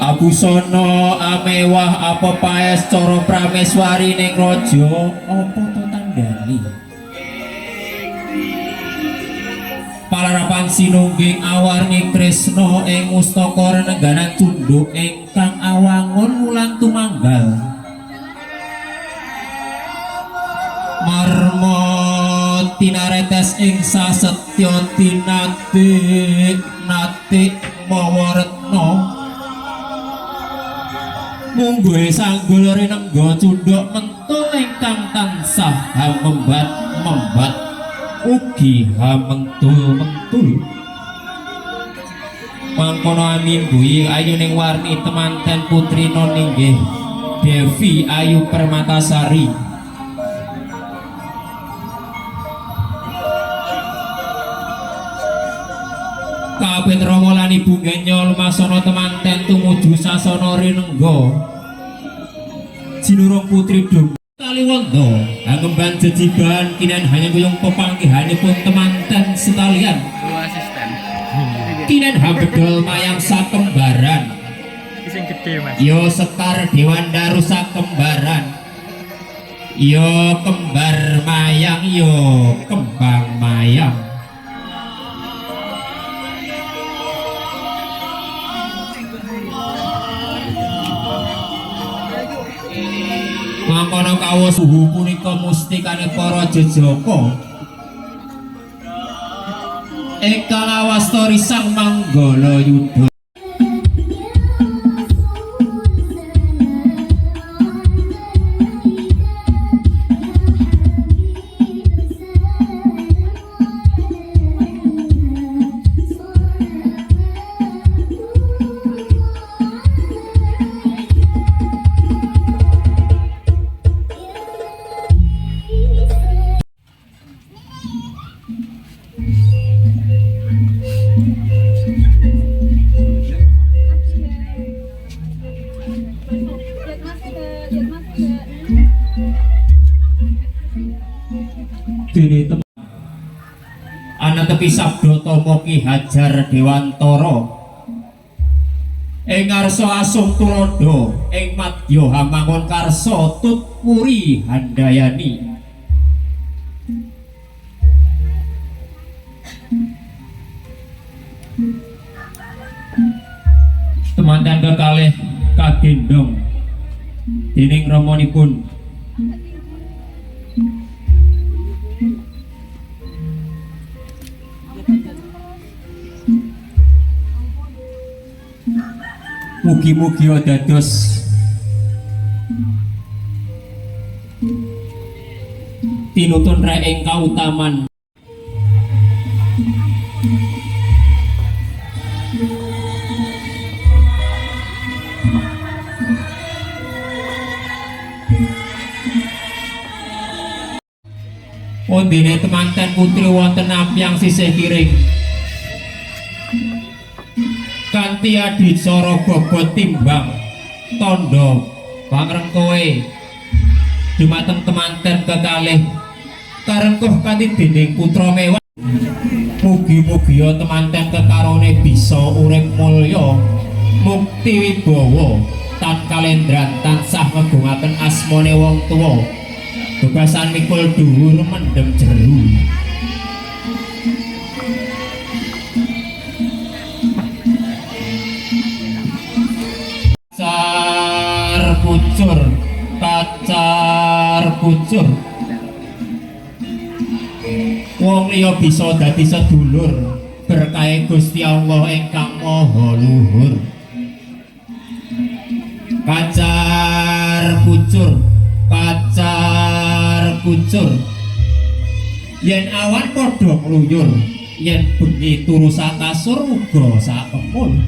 Abusana amewah apa paes cara prameswari ning raja apa to tandani palarapan sinungging awarni Kresna ing mustaka renengganan tunduk ingkang awangun wulan tumanggal marma tinaretes ing sasetya tinatik natik mawa retna mungguhe sanggul rinengga cundhuk mentul ingkang tansah hamembat membat ugi hamentul-mentul mangkono amin buyi ayuning warni temanten putri noninggih Devi Ayu Permatasari kabeh Rama lan Ibu Genyol masana temanten tumuju sasana rinengga jinurung putri dum Kaliwondo angemban jejiban kinen hanya kuyung pepanggihanipun temanten sekalian kinen hambedol mayang sakembaran yo Sekar Dewanda rusak kembaran yo kembar mayang yo kembang mayang mangkono kawula suhu punika mustikane para jejaka ingkang awastori Sang Manggala Yudha dene ana tepi sabda tama Ki Hajar Dewantara ing ngarsa asung tulodo ing madya hamangun karsa tutpuri handayani temanten kekalih kagendong dening ramanipun mugi-mugi dados tinutun rek ing kautaman ondene temanten putri wonten ampyang sisih kiring kanthi adicara bobot timbang tondo pangrengkowe dumateng temanten kekalih karengkuh kanthi dening putra mewah mugi-mugi temanten kekarone bisa urip mulya mukti wibawa tan kalendran tansah ngegungaken asmane wong tuwa bebasan mikul dhuwur mendem jeru kacar kucur wong liya bisa dadi sedulur berkahe Gusti Allah ingkang maha luhur kacar kucur yen awan padha ngluyur yen bengi turu sakasur uga sakemul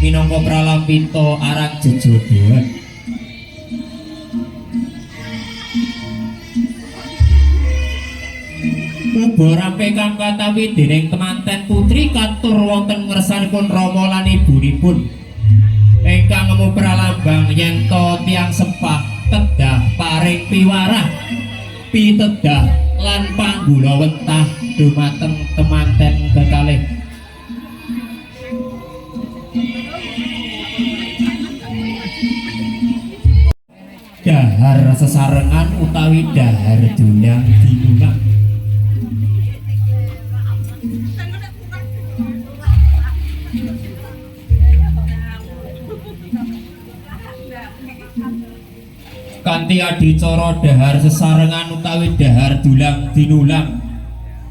minangka pralampita arang jejodohan uga rampe kang katawi dening temanten putri katur wonten ngersanipun Rama lan ibunipun ingkang ngemu pralambang yen to tiyang sepah kedah paring piwarah pitedah lan panggula wentah dumateng temanten kekalih dahar sesarengan utawi dahar dulang dinulang. Kanthi adicara dahar sesarengan utawi dahar dulang dinulang,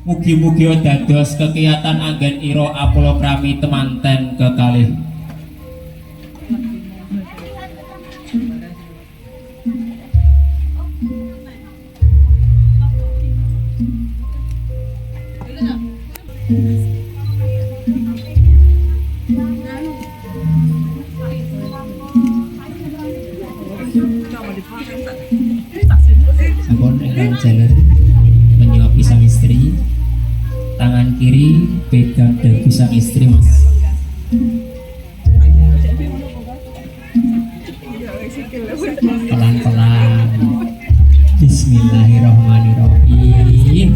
mugi-mugi dados kekiyatan anggen ira apolokrami temanten kekalih. Sampun ingkang jaler menyuapi sang istri, tangan kiri pegang dagu sang istri, Mas. Pelan-pelan. Bismillahirrahmanirrahim.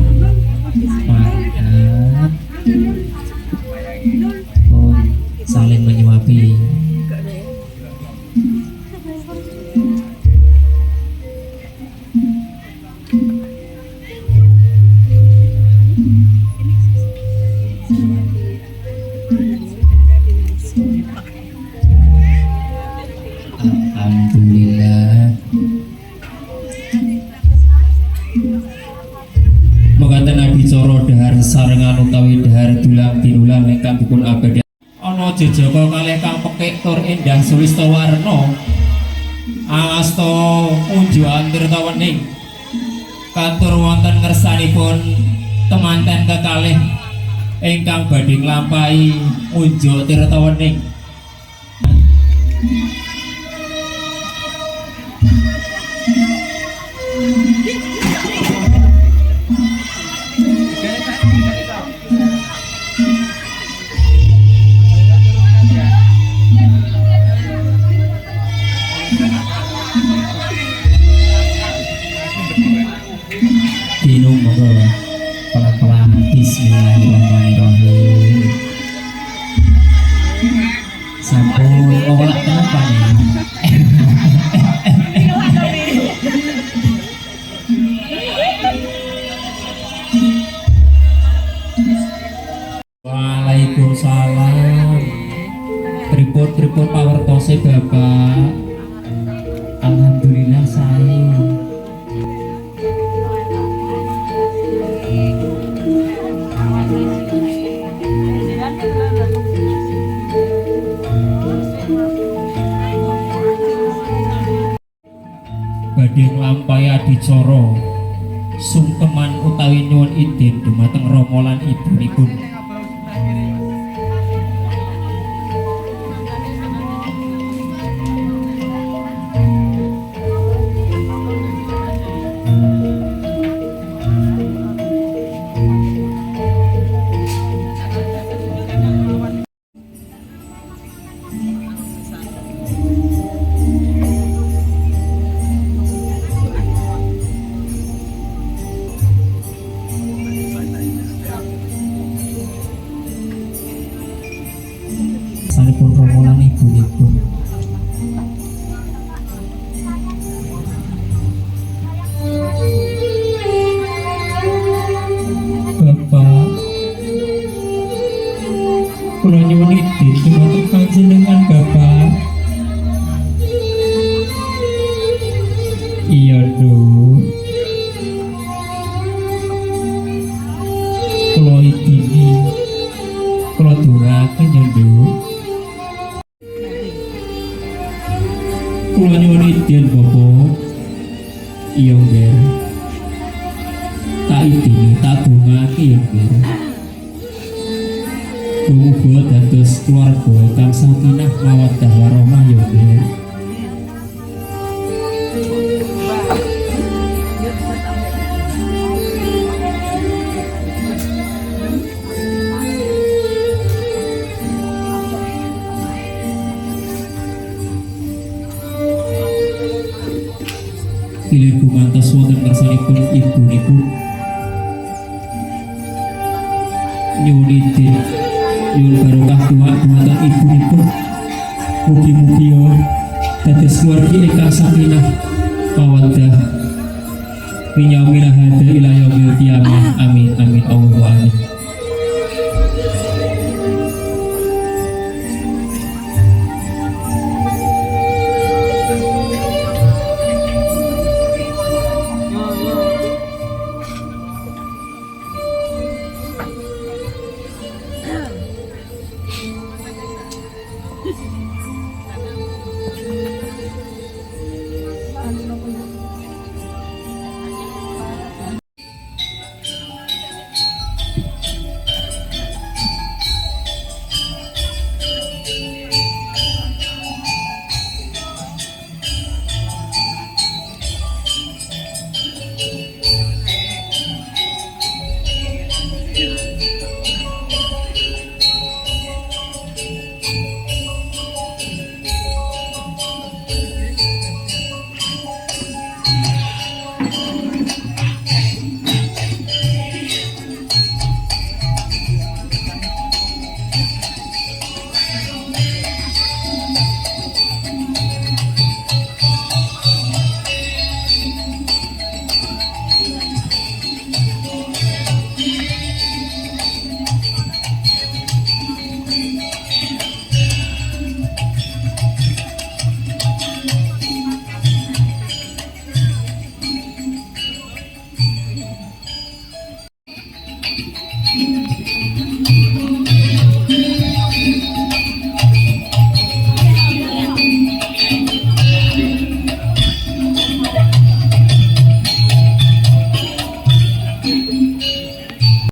Mantap. Pun saling menyuapi. Alhamdulillah. Mekaten adicara dahar sarengan utawi dahar dulang dinulang ingkang dipun abadi ana jejaka kalih kang pekik tur endah sulista warna asta unjuan tirta wening katur wonten ngersanipun temanten kekalih ingkang badhe nglampahi unjuk tirta wening. Dino monggo pelan-pelan. Bismillahirrahmanirrahim. Sampun olah kenapa nih? Waalaikumsalam. Pripun pawertose Bapak? Alhamdulillah saya. Badhe nglampahi adicara sungkeman utawi nyuwun idin dumateng Rama lan ibunipun. Sanipun Rama lan ibunipun. Bapak, kula nyuwun idin dumateng panjenengan Bapak. Iya, Nduk. Kula idini, kula dongaaken ya, Nduk. Kula nyuwun idin Bapak. Iya, Nger. Tak idini, tak dongake ya, Nger. Muga dados keluarga kang sakinah mawaddah warahmah ya, Nger. Bilih gumantos wonten ngersanipun ibunipun nyuwun idin nyuwun barokah doa dumateng ibunipun, mugi-mugi dados keluarga ingkang sakinah mawaddah min yaumil hada ila yaumil qiyamah. Amin amin Allahumma amin.